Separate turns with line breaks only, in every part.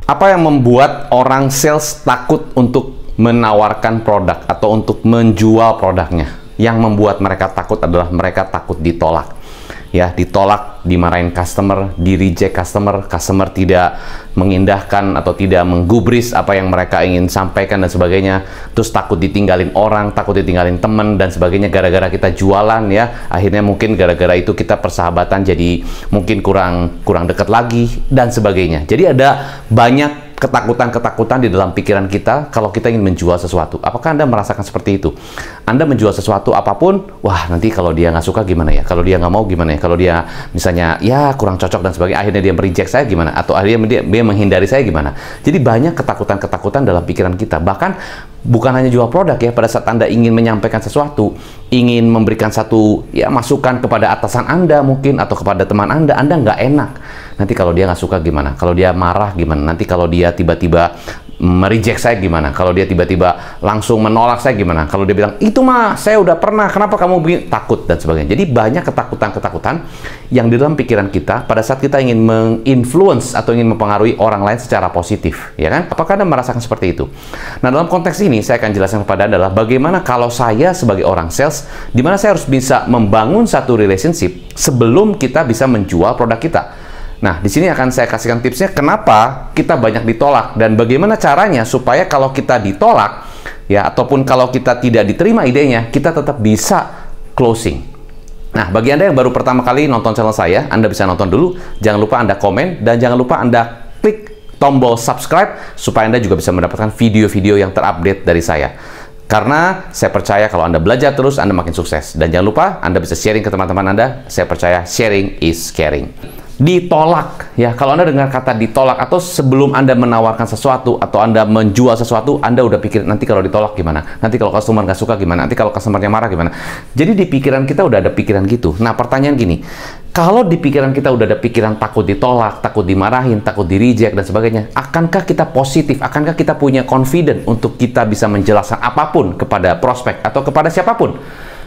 Apa yang membuat orang sales takut untuk menawarkan produk atau untuk menjual produknya? Yang membuat mereka takut adalah mereka takut ditolak. Ya, ditolak, dimarahin customer, di-reject customer, customer tidak mengindahkan atau tidak menggubris apa yang mereka ingin sampaikan dan sebagainya. Terus takut ditinggalin orang, takut ditinggalin teman dan sebagainya gara-gara kita jualan ya. Akhirnya mungkin gara-gara itu kita persahabatan jadi mungkin kurang dekat lagi dan sebagainya. Jadi ada banyak ketakutan-ketakutan di dalam pikiran kita kalau kita ingin menjual sesuatu. Apakah Anda merasakan seperti itu? Anda menjual sesuatu apapun, wah nanti kalau dia nggak suka gimana ya? Kalau dia nggak mau gimana ya? Kalau dia misalnya ya kurang cocok dan sebagainya, akhirnya dia mereject saya gimana? Atau akhirnya dia menghindari saya gimana? Jadi banyak ketakutan-ketakutan dalam pikiran kita. Bahkan bukan hanya jual produk ya, pada saat Anda ingin menyampaikan sesuatu, ingin memberikan satu ya masukan kepada atasan Anda mungkin atau kepada teman Anda nggak enak. Nanti kalau dia nggak suka gimana? Kalau dia marah gimana? Nanti kalau dia tiba-tiba mereject saya gimana? Kalau dia tiba-tiba langsung menolak saya gimana? Kalau dia bilang, itu mah saya udah pernah, kenapa kamu begini? Takut dan sebagainya. Jadi banyak ketakutan-ketakutan yang di dalam pikiran kita pada saat kita ingin menginfluence atau ingin mempengaruhi orang lain secara positif, ya kan? Apakah Anda merasakan seperti itu? Nah, dalam konteks ini saya akan jelaskan kepada Anda adalah bagaimana kalau saya sebagai orang sales, di mana saya harus bisa membangun satu relationship sebelum kita bisa menjual produk kita. Nah, di sini akan saya kasihkan tipsnya kenapa kita banyak ditolak dan bagaimana caranya supaya kalau kita ditolak ya ataupun kalau kita tidak diterima idenya, kita tetap bisa closing. Nah, bagi Anda yang baru pertama kali nonton channel saya, Anda bisa nonton dulu, jangan lupa Anda komen dan jangan lupa Anda klik tombol subscribe supaya Anda juga bisa mendapatkan video-video yang terupdate dari saya. Karena saya percaya kalau Anda belajar terus, Anda makin sukses. Dan jangan lupa Anda bisa sharing ke teman-teman Anda. Saya percaya sharing is caring. Ditolak ya, kalau Anda dengar kata ditolak atau sebelum Anda menawarkan sesuatu atau Anda menjual sesuatu, Anda udah pikir nanti kalau ditolak gimana, nanti kalau customer nggak suka gimana, nanti kalau customernya marah gimana. Jadi di pikiran kita udah ada pikiran gitu. Nah, pertanyaan gini, kalau di pikiran kita udah ada pikiran takut ditolak, takut dimarahin, takut di reject dan sebagainya, akankah kita positif, akankah kita punya confident untuk kita bisa menjelaskan apapun kepada prospek atau kepada siapapun?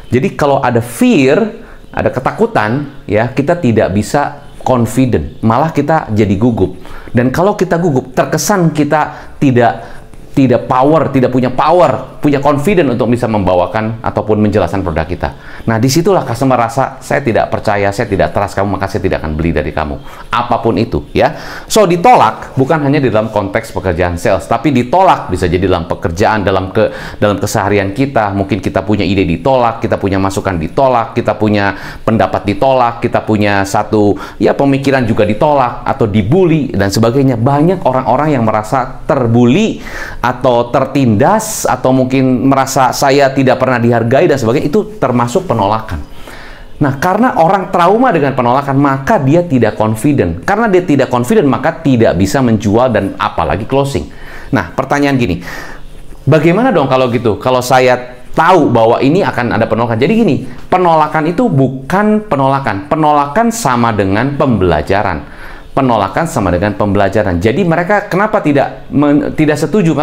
Jadi kalau ada fear, ada ketakutan ya, kita tidak bisa confident, malah kita jadi gugup. Dan kalau kita gugup, terkesan kita tidak punya power, punya confident untuk bisa membawakan ataupun menjelaskan produk kita. Nah, disitulah customer rasa, saya tidak percaya, saya tidak trust kamu, maka saya tidak akan beli dari kamu. Apapun itu, ya. So, ditolak bukan hanya di dalam konteks pekerjaan sales, tapi ditolak bisa jadi dalam pekerjaan, dalam keseharian kita. Mungkin kita punya ide ditolak, kita punya masukan ditolak, kita punya pendapat ditolak, kita punya satu ya pemikiran juga ditolak atau dibully dan sebagainya. Banyak orang-orang yang merasa terbully atau tertindas atau mungkin merasa saya tidak pernah dihargai dan sebagainya, itu termasuk penolakan. Nah, karena orang trauma dengan penolakan, maka dia tidak confident. Karena dia tidak confident, maka tidak bisa menjual dan apalagi closing. Nah, pertanyaan gini, bagaimana dong kalau gitu? Kalau saya tahu bahwa ini akan ada penolakan. Jadi gini, penolakan itu bukan penolakan. Penolakan sama dengan pembelajaran. Penolakan sama dengan pembelajaran. Jadi mereka kenapa tidak setuju?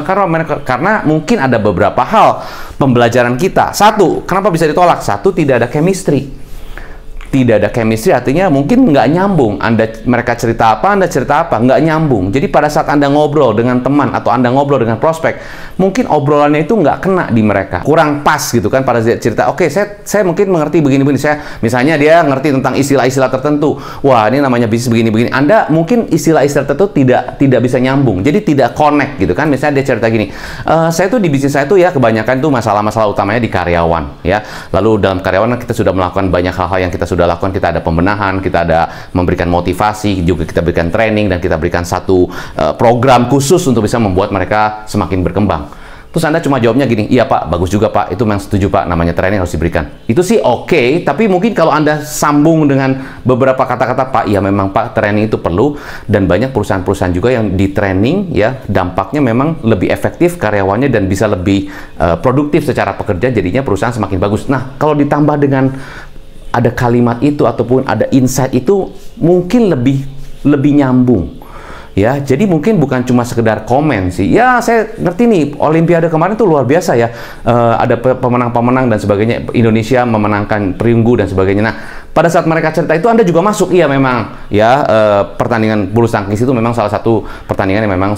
Karena mungkin ada beberapa hal pembelajaran kita. Satu, kenapa bisa ditolak? Satu, tidak ada chemistry. Tidak ada chemistry artinya mungkin nggak nyambung. Mereka cerita apa, Anda cerita apa, nggak nyambung. Jadi pada saat Anda ngobrol dengan teman atau Anda ngobrol dengan prospek, mungkin obrolannya itu nggak kena di mereka, kurang pas gitu kan. Pada saat cerita, oke, saya mungkin mengerti begini-begini. Saya misalnya dia ngerti tentang istilah-istilah tertentu. Wah, ini namanya bisnis begini-begini. Anda mungkin istilah-istilah tertentu tidak bisa nyambung. Jadi tidak connect gitu kan. Misalnya dia cerita gini, saya tuh di bisnis saya tuh ya kebanyakan tuh masalah-masalah utamanya di karyawan ya. Lalu dalam karyawan kita sudah melakukan banyak hal-hal yang kita sudah lakukan, kita ada pembenahan, kita ada memberikan motivasi, juga kita berikan training, dan kita berikan satu program khusus untuk bisa membuat mereka semakin berkembang. Terus Anda cuma jawabnya gini, iya Pak, bagus juga Pak, itu memang setuju Pak, namanya training harus diberikan. Itu sih oke, tapi mungkin kalau Anda sambung dengan beberapa kata-kata, Pak, iya memang Pak, training itu perlu, dan banyak perusahaan-perusahaan juga yang di training, ya, dampaknya memang lebih efektif karyawannya dan bisa lebih produktif secara pekerja, jadinya perusahaan semakin bagus. Nah, kalau ditambah dengan ada kalimat itu ataupun ada insight itu, mungkin lebih nyambung. Ya, jadi mungkin bukan cuma sekedar komen sih. Ya, saya ngerti nih, Olimpiade kemarin tuh luar biasa ya. Ada pemenang-pemenang dan sebagainya. Indonesia memenangkan perunggu dan sebagainya. Nah, pada saat mereka cerita itu Anda juga masuk. Iya memang ya, pertandingan bulu tangkis itu memang salah satu pertandingan yang memang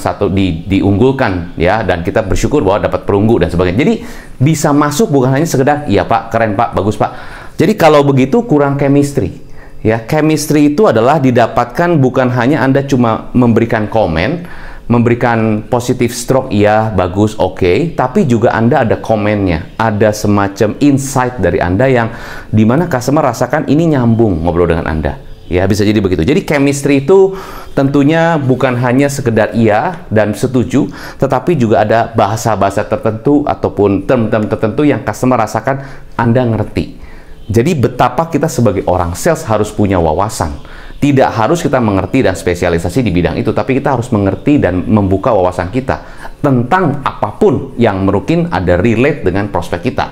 diunggulkan ya, dan kita bersyukur bahwa dapat perunggu dan sebagainya. Jadi bisa masuk, bukan hanya sekedar iya Pak, keren Pak, bagus Pak. Jadi kalau begitu kurang chemistry. Ya, chemistry itu adalah didapatkan bukan hanya Anda cuma memberikan komen, memberikan positif stroke, iya, bagus, oke, tapi juga Anda ada komennya, ada semacam insight dari Anda yang dimana customer rasakan ini nyambung ngobrol dengan Anda. Ya, bisa jadi begitu. Jadi chemistry itu tentunya bukan hanya sekedar iya dan setuju, tetapi juga ada bahasa-bahasa tertentu ataupun term-term tertentu yang customer rasakan Anda ngerti. Jadi betapa kita sebagai orang sales harus punya wawasan. Tidak harus kita mengerti dan spesialisasi di bidang itu, tapi kita harus mengerti dan membuka wawasan kita tentang apapun yang mungkin ada relate dengan prospek kita.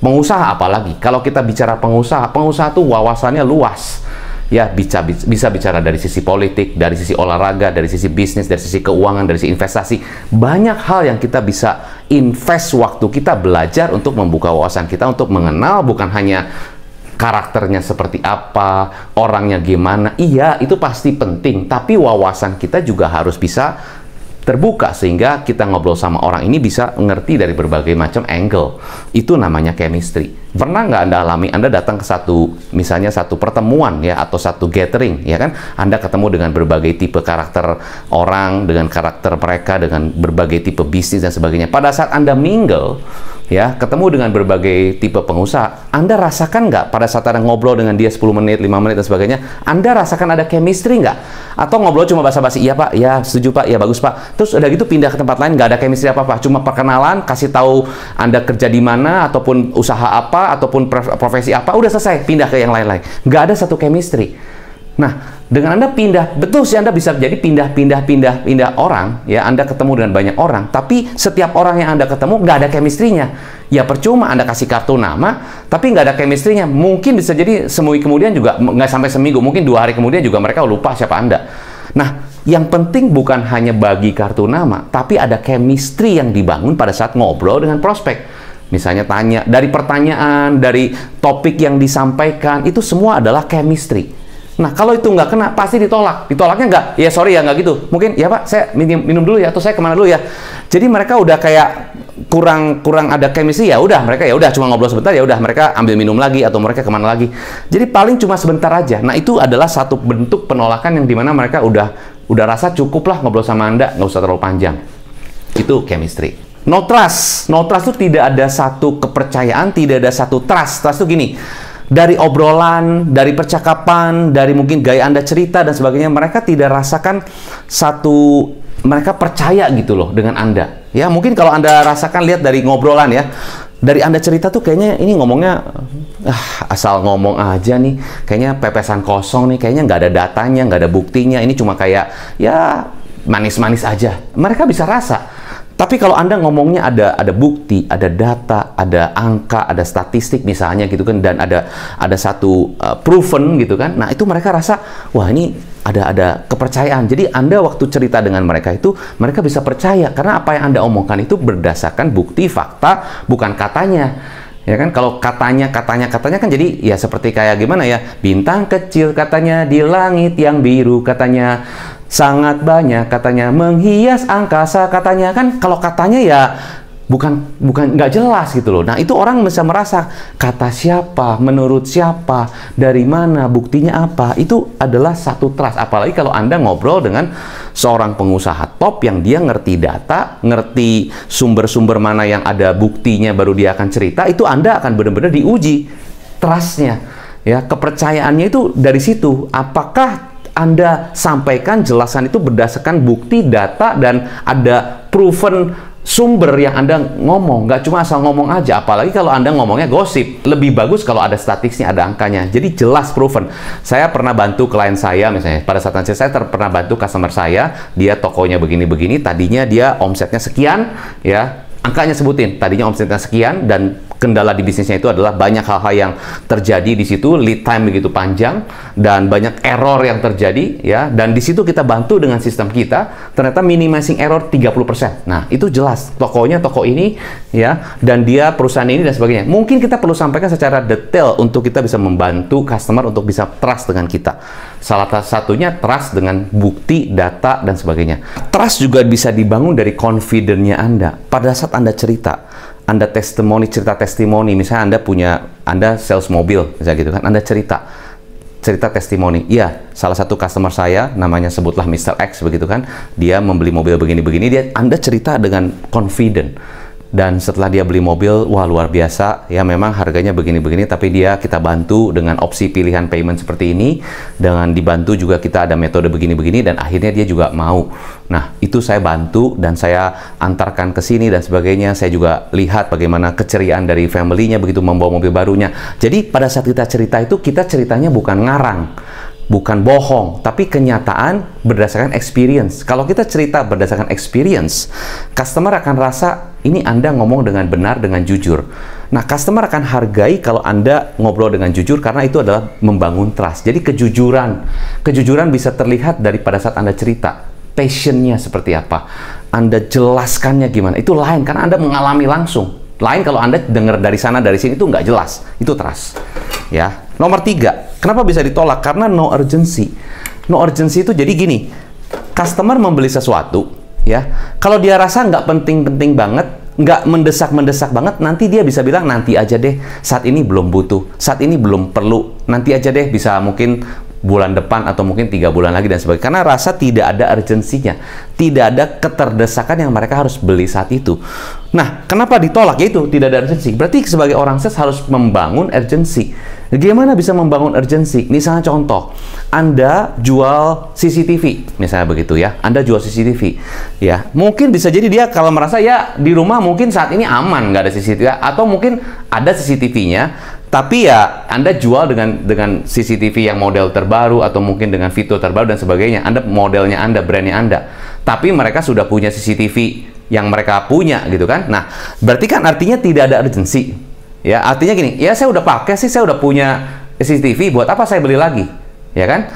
Pengusaha apalagi, kalau kita bicara pengusaha tuh wawasannya luas. Ya, bisa bicara dari sisi politik, dari sisi olahraga, dari sisi bisnis, dari sisi keuangan, dari sisi investasi. Banyak hal yang kita bisa invest waktu kita belajar untuk membuka wawasan kita, untuk mengenal bukan hanya karakternya seperti apa, orangnya gimana. Iya, itu pasti penting, tapi wawasan kita juga harus bisa terbuka sehingga kita ngobrol sama orang ini bisa ngerti dari berbagai macam angle. Itu namanya chemistry. Pernah nggak Anda alami, Anda datang ke misalnya satu pertemuan ya, atau satu gathering ya kan, Anda ketemu dengan berbagai tipe karakter orang, dengan karakter mereka, dengan berbagai tipe bisnis dan sebagainya. Pada saat Anda mingle ya, ketemu dengan berbagai tipe pengusaha, Anda rasakan nggak pada saat Anda ngobrol dengan dia 10 menit, 5 menit dan sebagainya, Anda rasakan ada chemistry nggak? Atau ngobrol cuma basa-basi, iya Pak, ya setuju Pak, ya bagus Pak, terus udah gitu pindah ke tempat lain, nggak ada chemistry apa-apa, cuma perkenalan, kasih tahu Anda kerja di mana, ataupun usaha apa, ataupun profesi apa, udah selesai, pindah ke yang lain-lain. Nggak ada satu chemistry. Nah, dengan Anda pindah, betul sih Anda bisa jadi pindah orang, ya, Anda ketemu dengan banyak orang, tapi setiap orang yang Anda ketemu nggak ada chemistry-nya. Ya percuma Anda kasih kartu nama, tapi nggak ada chemistry-nya. Mungkin bisa jadi seminggu kemudian juga, nggak sampai seminggu, mungkin 2 hari kemudian juga mereka lupa siapa Anda. Nah, yang penting bukan hanya bagi kartu nama, tapi ada chemistry yang dibangun pada saat ngobrol dengan prospek. Misalnya tanya, dari pertanyaan, dari topik yang disampaikan, itu semua adalah chemistry. Nah, kalau itu nggak kena, pasti ditolak. Ditolaknya nggak, ya sorry ya, nggak gitu. Mungkin, ya Pak, saya minum dulu ya, atau saya kemana dulu ya. Jadi mereka udah kayak kurang ada chemistry, ya udah mereka ya udah cuma ngobrol sebentar, ya udah mereka ambil minum lagi atau mereka kemana lagi. Jadi paling cuma sebentar aja. Nah, itu adalah satu bentuk penolakan yang dimana mereka udah rasa cukup lah ngobrol sama Anda, nggak usah terlalu panjang. Itu chemistry. No trust. No trust itu tidak ada satu kepercayaan, tidak ada satu trust. Trust itu gini, dari obrolan, dari percakapan, dari mungkin gaya Anda cerita dan sebagainya, mereka tidak rasakan mereka percaya gitu loh dengan Anda. Ya, mungkin kalau Anda rasakan, lihat dari ngobrolan ya, dari Anda cerita tuh kayaknya ini ngomongnya asal ngomong aja nih, kayaknya pepesan kosong nih, kayaknya nggak ada datanya, nggak ada buktinya, ini cuma kayak ya manis-manis aja. Mereka bisa rasa. Tapi kalau Anda ngomongnya ada bukti, ada data, ada angka, ada statistik misalnya gitu kan, dan ada satu proven gitu kan. Nah, itu mereka rasa, wah ini ada kepercayaan. Jadi Anda waktu cerita dengan mereka itu, mereka bisa percaya karena apa yang Anda omongkan itu berdasarkan bukti, fakta, bukan katanya. Ya kan, kalau katanya kan jadi ya seperti kayak gimana ya, bintang kecil katanya di langit yang biru katanya sangat banyak, katanya menghias angkasa katanya. Kan kalau katanya ya bukan nggak jelas gitu loh. Nah, itu orang bisa merasa kata siapa, menurut siapa, dari mana, buktinya apa. Itu adalah satu trust. Apalagi kalau Anda ngobrol dengan seorang pengusaha top yang dia ngerti data, ngerti sumber-sumber mana yang ada buktinya, baru dia akan cerita. Itu Anda akan benar-benar diuji trustnya, ya, kepercayaannya itu dari situ. Apakah Anda sampaikan jelasan itu berdasarkan bukti, data, dan ada proven sumber yang Anda ngomong, nggak cuma asal ngomong aja. Apalagi kalau Anda ngomongnya gosip, lebih bagus kalau ada statistiknya, ada angkanya. Jadi jelas proven. Saya pernah bantu klien saya misalnya, pada saat saya pernah bantu customer saya, dia tokonya begini-begini, tadinya dia omsetnya sekian, ya, angkanya sebutin, tadinya omsetnya sekian, dan kendala di bisnisnya itu adalah banyak hal-hal yang terjadi di situ, lead time begitu panjang, dan banyak error yang terjadi, ya. Dan di situ kita bantu dengan sistem kita, ternyata minimizing error 30%. Nah, itu jelas. Tokonya toko ini, ya, dan dia perusahaan ini dan sebagainya. Mungkin kita perlu sampaikan secara detail untuk kita bisa membantu customer untuk bisa trust dengan kita. Salah satunya trust dengan bukti, data, dan sebagainya. Trust juga bisa dibangun dari confidence-nya Anda. Pada saat Anda cerita, Anda cerita testimoni, misalnya Anda sales mobil, misalnya gitu kan, Anda cerita testimoni. Iya, salah satu customer saya, namanya sebutlah Mr. X begitu kan, dia membeli mobil begini-begini, Anda cerita dengan confident. Dan setelah dia beli mobil, wah luar biasa, ya memang harganya begini-begini, tapi kita bantu dengan opsi pilihan payment seperti ini, dengan dibantu juga kita ada metode begini-begini, dan akhirnya dia juga mau. Nah, itu saya bantu, dan saya antarkan ke sini, dan sebagainya. Saya juga lihat bagaimana keceriaan dari family-nya begitu membawa mobil barunya. Jadi, pada saat kita cerita itu, kita ceritanya bukan ngarang, bukan bohong, tapi kenyataan berdasarkan experience. Kalau kita cerita berdasarkan experience, customer akan rasa ini Anda ngomong dengan benar, dengan jujur. Nah, customer akan hargai kalau Anda ngobrol dengan jujur, karena itu adalah membangun trust. Jadi kejujuran bisa terlihat dari pada saat Anda cerita. Passionnya seperti apa, Anda jelaskannya gimana, itu lain karena Anda mengalami langsung. Lain kalau Anda dengar dari sana, dari sini, itu nggak jelas. Itu trust. Ya. Nomor 3, kenapa bisa ditolak? Karena no urgency. No urgency itu jadi gini, customer membeli sesuatu, ya. Kalau dia rasa nggak penting-penting banget, nggak mendesak-mendesak banget, nanti dia bisa bilang nanti aja deh, saat ini belum butuh, saat ini belum perlu, nanti aja deh, bisa mungkin bulan depan atau mungkin 3 bulan lagi dan sebagainya. Karena rasa tidak ada urgensinya, tidak ada keterdesakan yang mereka harus beli saat itu. Nah, kenapa ditolak? Yaitu tidak ada urgensi. Berarti sebagai orang sales harus membangun urgensi. Bagaimana bisa membangun urgensi? Misalnya contoh, Anda jual CCTV, misalnya begitu ya. Anda jual CCTV, ya. Mungkin bisa jadi dia kalau merasa ya di rumah mungkin saat ini aman nggak ada CCTV, atau mungkin ada CCTV-nya, tapi ya Anda jual dengan CCTV yang model terbaru atau mungkin dengan fitur terbaru dan sebagainya. Anda modelnya Anda, brandnya Anda. Tapi mereka sudah punya CCTV yang mereka punya gitu kan. Nah, berarti kan artinya tidak ada urgensi. Ya, artinya gini, ya saya udah pakai sih, saya udah punya CCTV, buat apa saya beli lagi? Ya kan?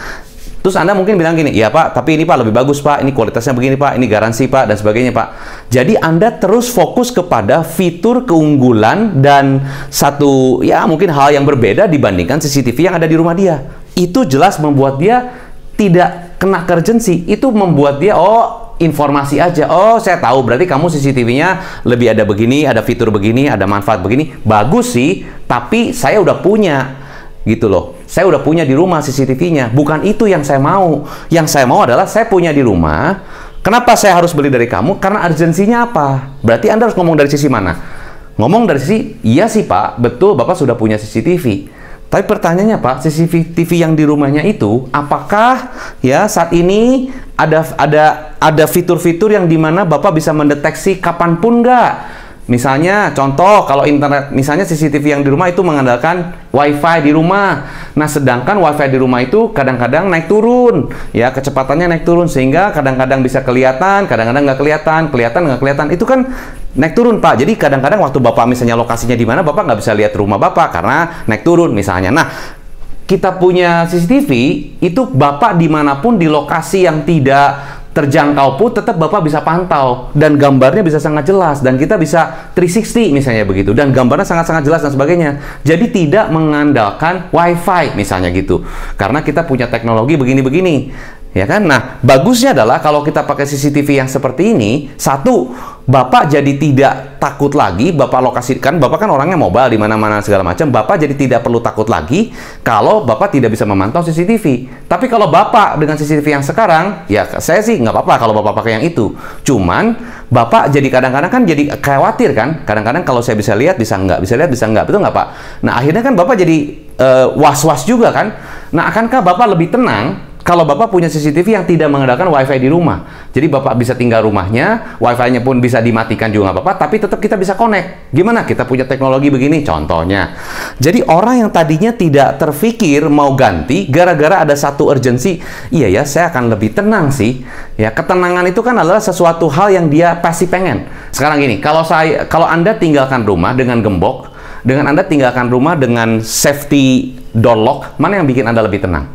Terus Anda mungkin bilang gini, ya Pak, tapi ini Pak lebih bagus Pak, ini kualitasnya begini Pak, ini garansi Pak, dan sebagainya Pak. Jadi Anda terus fokus kepada fitur keunggulan dan satu, ya mungkin hal yang berbeda dibandingkan CCTV yang ada di rumah dia. Itu jelas membuat dia tidak kena urgensi. Itu membuat dia, informasi aja. Oh, saya tahu, berarti kamu CCTV-nya lebih ada begini, ada fitur begini, ada manfaat begini. Bagus sih, tapi saya udah punya. Gitu loh. Saya udah punya di rumah CCTV-nya. Bukan itu yang saya mau. Yang saya mau adalah saya punya di rumah. Kenapa saya harus beli dari kamu? Karena urgensinya apa? Berarti Anda harus ngomong dari sisi mana? Ngomong dari sisi, iya sih Pak, betul Bapak sudah punya CCTV. Tapi pertanyaannya Pak, CCTV yang di rumahnya itu, apakah ya saat ini ada fitur-fitur yang dimana Bapak bisa mendeteksi kapanpun nggak? Misalnya contoh, kalau internet, misalnya CCTV yang di rumah itu mengandalkan WiFi di rumah. Nah, sedangkan WiFi di rumah itu kadang-kadang naik turun, ya kecepatannya naik turun, sehingga kadang-kadang bisa kelihatan, kadang-kadang nggak kelihatan, nggak kelihatan. Itu kan naik turun Pak. Jadi kadang-kadang waktu Bapak misalnya lokasinya di mana, Bapak nggak bisa lihat rumah Bapak karena naik turun misalnya. Nah, kita punya CCTV, itu Bapak dimanapun di lokasi yang tidak terjangkau pun tetap Bapak bisa pantau, dan gambarnya bisa sangat jelas, dan kita bisa 360 misalnya begitu, dan gambarnya sangat-sangat jelas dan sebagainya. Jadi tidak mengandalkan WiFi misalnya gitu, karena kita punya teknologi begini-begini, ya kan? Nah, bagusnya adalah kalau kita pakai CCTV yang seperti ini, satu, Bapak jadi tidak takut lagi, Bapak lokasikan, Bapak kan orangnya mobile di mana-mana segala macam, Bapak jadi tidak perlu takut lagi kalau Bapak tidak bisa memantau CCTV. Tapi kalau Bapak dengan CCTV yang sekarang, ya saya sih nggak apa-apa kalau Bapak pakai yang itu. Cuman Bapak jadi kadang-kadang kan jadi khawatir kan, kadang-kadang kalau saya bisa lihat, bisa nggak, bisa lihat, bisa nggak, betul nggak Pak? Nah, akhirnya kan Bapak jadi was-was juga kan. Nah, akankah Bapak lebih tenang kalau Bapak punya CCTV yang tidak mengandalkan WiFi di rumah? Jadi Bapak bisa tinggal rumahnya, WiFi-nya pun bisa dimatikan juga nggak apa-apa, tapi tetap kita bisa connect. Gimana? Kita punya teknologi begini, contohnya. Jadi orang yang tadinya tidak terfikir mau ganti, gara-gara ada satu urgensi, iya ya, saya akan lebih tenang sih. Ya, ketenangan itu kan adalah sesuatu hal yang dia pasti pengen. Sekarang gini, kalau Anda tinggalkan rumah dengan gembok, dengan Anda tinggalkan rumah dengan safety door lock, mana yang bikin Anda lebih tenang?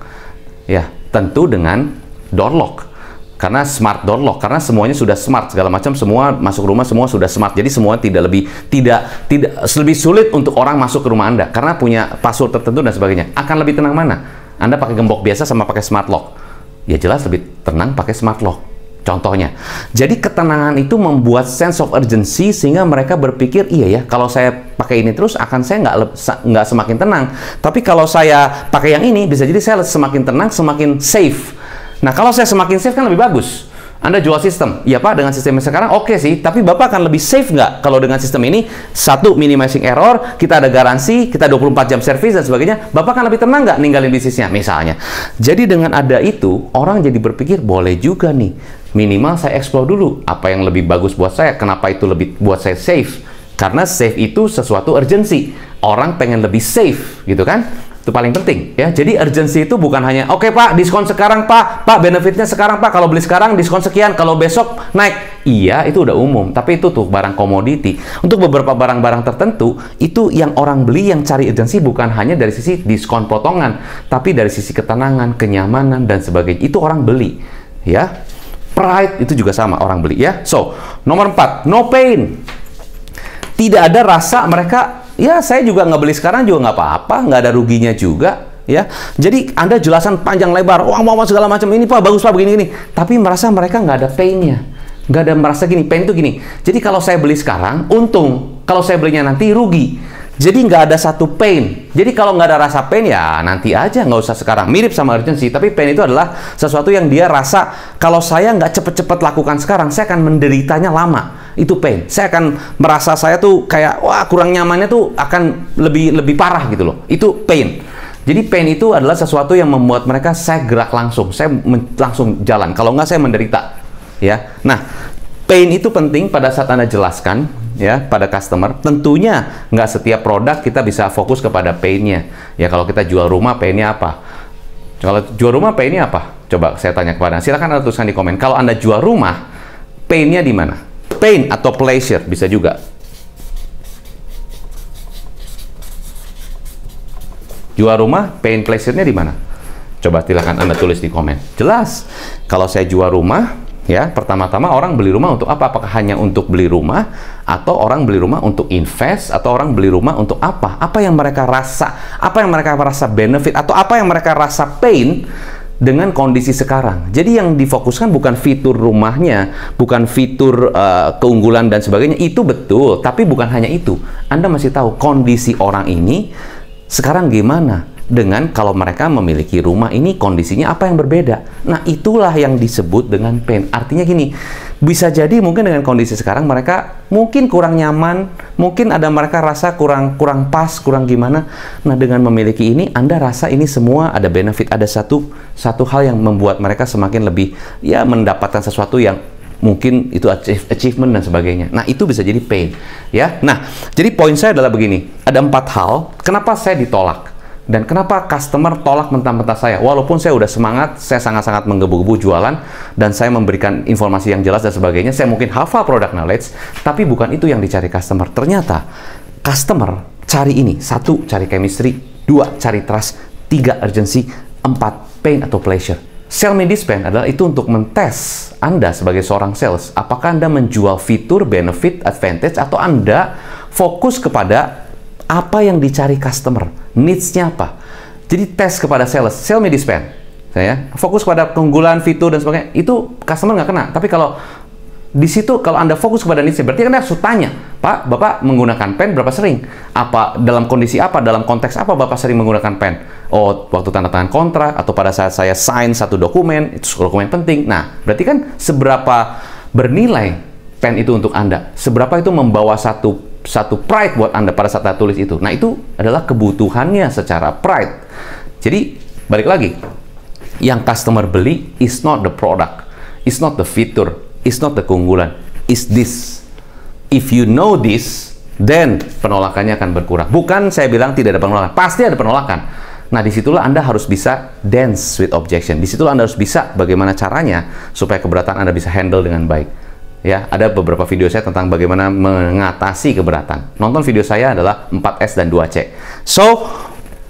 Ya, tentu dengan door lock. Karena smart door lock, karena semuanya sudah smart, segala macam, semua masuk rumah semua sudah smart. Jadi semua lebih sulit untuk orang masuk ke rumah Anda karena punya password tertentu dan sebagainya. Akan lebih tenang mana? Anda pakai gembok biasa sama pakai smart lock? Ya jelas lebih tenang pakai smart lock. Contohnya. Jadi ketenangan itu membuat sense of urgency sehingga mereka berpikir, iya ya, kalau saya pakai ini terus akan saya nggak semakin tenang. Tapi kalau saya pakai yang ini, bisa jadi saya semakin tenang, semakin safe. Nah, kalau saya semakin safe kan lebih bagus. Anda jual sistem. Ya Pak, dengan sistem sekarang oke sih, tapi Bapak akan lebih safe nggak kalau dengan sistem ini? Satu, minimizing error, kita ada garansi, kita 24 jam service dan sebagainya. Bapak akan lebih tenang nggak ninggalin bisnisnya misalnya. Jadi dengan ada itu, orang jadi berpikir, boleh juga nih, minimal saya explore dulu apa yang lebih bagus buat saya, kenapa itu lebih buat saya safe. Karena safe itu sesuatu urgency. Orang pengen lebih safe, gitu kan? Itu paling penting ya. Jadi urgency itu bukan hanya oke Pak, diskon sekarang Pak, benefitnya sekarang Pak, kalau beli sekarang diskon sekian, kalau besok naik. Iya, itu udah umum, tapi itu tuh barang komoditi. Untuk beberapa barang-barang tertentu, itu yang orang beli, yang cari urgency bukan hanya dari sisi diskon potongan, tapi dari sisi ketenangan, kenyamanan dan sebagainya. Itu orang beli ya. Pride itu juga sama orang beli ya. So, nomor 4, no pain. Tidak ada rasa mereka, ya saya juga nggak beli sekarang juga nggak apa-apa, nggak ada ruginya juga ya. Jadi Anda jelasan panjang lebar, wah mau segala macam, ini Pak bagus Pak begini-gini, tapi merasa mereka nggak ada pain-nya, nggak ada merasa gini, pain itu gini. Jadi kalau saya beli sekarang untung, kalau saya belinya nanti rugi. Jadi nggak ada satu pain. Jadi kalau nggak ada rasa pain ya nanti aja, nggak usah sekarang. Mirip sama urgency, tapi pain itu adalah sesuatu yang dia rasa kalau saya nggak cepet-cepet lakukan sekarang, saya akan menderitanya lama. Itu pain. Saya akan merasa saya tuh kayak wah kurang nyamannya tuh akan lebih parah gitu loh. Itu pain. Jadi pain itu adalah sesuatu yang membuat mereka saya gerak langsung, saya langsung jalan. Kalau nggak saya menderita. Ya. Nah, pain itu penting pada saat Anda jelaskan ya pada customer. Tentunya nggak setiap produk kita bisa fokus kepada pain-nya. Ya kalau kita jual rumah, pain-nya apa? Kalau jual rumah, pain-nya apa? Coba saya tanya kepada Anda. Silakan Anda tuliskan di komen. Kalau Anda jual rumah, pain-nya di mana? Pain atau pleasure bisa juga. Jual rumah, pain pleasure-nya di mana? Coba silakan Anda tulis di komen. Jelas. Kalau saya jual rumah, ya, pertama-tama orang beli rumah untuk apa? Apakah hanya untuk beli rumah, atau orang beli rumah untuk invest, atau orang beli rumah untuk apa? Apa yang mereka rasa? Apa yang mereka rasa benefit, atau apa yang mereka rasa pain dengan kondisi sekarang? Jadi yang difokuskan bukan fitur rumahnya, bukan fitur keunggulan dan sebagainya. Itu betul, tapi bukan hanya itu. Anda masih tahu kondisi orang ini sekarang gimana? Dengan kalau mereka memiliki rumah ini kondisinya apa yang berbeda. Nah itulah yang disebut dengan pain. Artinya gini, bisa jadi mungkin dengan kondisi sekarang mereka mungkin kurang nyaman, mungkin ada mereka rasa kurang pas, kurang gimana. Nah dengan memiliki ini Anda rasa ini semua ada benefit, ada satu hal yang membuat mereka semakin lebih ya mendapatkan sesuatu yang mungkin itu achievement dan sebagainya. Nah itu bisa jadi pain ya. Nah jadi poin saya adalah begini, ada 4 hal kenapa saya ditolak. Dan kenapa customer tolak mentah-mentah saya? Walaupun saya udah semangat, saya sangat-sangat menggebu-gebu jualan, dan saya memberikan informasi yang jelas dan sebagainya, saya mungkin hafal product knowledge, tapi bukan itu yang dicari customer. Ternyata, customer cari ini. 1, cari chemistry. 2, cari trust. 3, urgency. 4, pain atau pleasure. Sell me this pen adalah itu untuk mentes Anda sebagai seorang sales. Apakah Anda menjual fitur, benefit, advantage, atau Anda fokus kepada apa yang dicari customer, needs-nya apa. Jadi tes kepada sales, sell me this pen. Saya fokus pada keunggulan, fitur dan sebagainya. Itu customer nggak kena. Tapi kalau di situ kalau Anda fokus kepada needs, berarti Anda harus tanya, Pak, Bapak menggunakan pen berapa sering? Apa dalam kondisi apa? Dalam konteks apa Bapak sering menggunakan pen? Oh, waktu tanda tangan kontrak atau pada saat saya sign satu dokumen, itu dokumen penting. Nah, berarti kan seberapa bernilai pen itu untuk Anda? Seberapa itu membawa satu pride buat Anda pada saat Anda tulis itu. Nah, itu adalah kebutuhannya secara pride. Jadi, balik lagi. Yang customer beli is not the product, is not the feature, is not the keunggulan, is this. If you know this, then penolakannya akan berkurang. Bukan saya bilang tidak ada penolakan, pasti ada penolakan. Nah, disitulah Anda harus bisa dance with objection. Disitulah Anda harus bisa bagaimana caranya supaya keberatan Anda bisa handle dengan baik. Ya, ada beberapa video saya tentang bagaimana mengatasi keberatan. Nonton video saya adalah 4S dan 2C. So,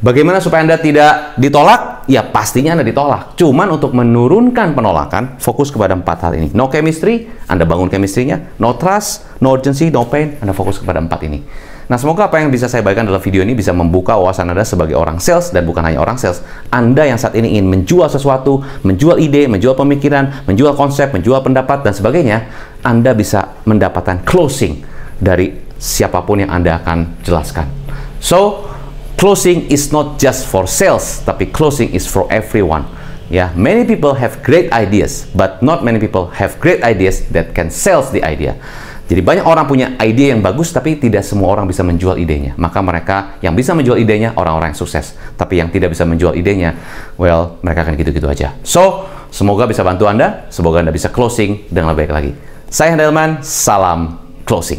bagaimana supaya Anda tidak ditolak? Ya, pastinya Anda ditolak. Cuman untuk menurunkan penolakan, fokus kepada 4 hal ini. No chemistry, Anda bangun chemistry-nya. No trust, no urgency, no pain, Anda fokus kepada 4 ini. Nah, semoga apa yang bisa saya bagikan dalam video ini bisa membuka wawasan Anda sebagai orang sales, dan bukan hanya orang sales. Anda yang saat ini ingin menjual sesuatu, menjual ide, menjual pemikiran, menjual konsep, menjual pendapat, dan sebagainya, Anda bisa mendapatkan closing dari siapapun yang Anda akan jelaskan. So, closing is not just for sales, tapi closing is for everyone. Ya, many people have great ideas, but not many people have great ideas that can sell the idea. Jadi banyak orang punya ide yang bagus, tapi tidak semua orang bisa menjual idenya. Maka mereka yang bisa menjual idenya, orang-orang yang sukses. Tapi yang tidak bisa menjual idenya, well, mereka akan gitu-gitu aja. So, semoga bisa bantu Anda, semoga Anda bisa closing dengan lebih baik lagi. Saya Handelman, salam closing.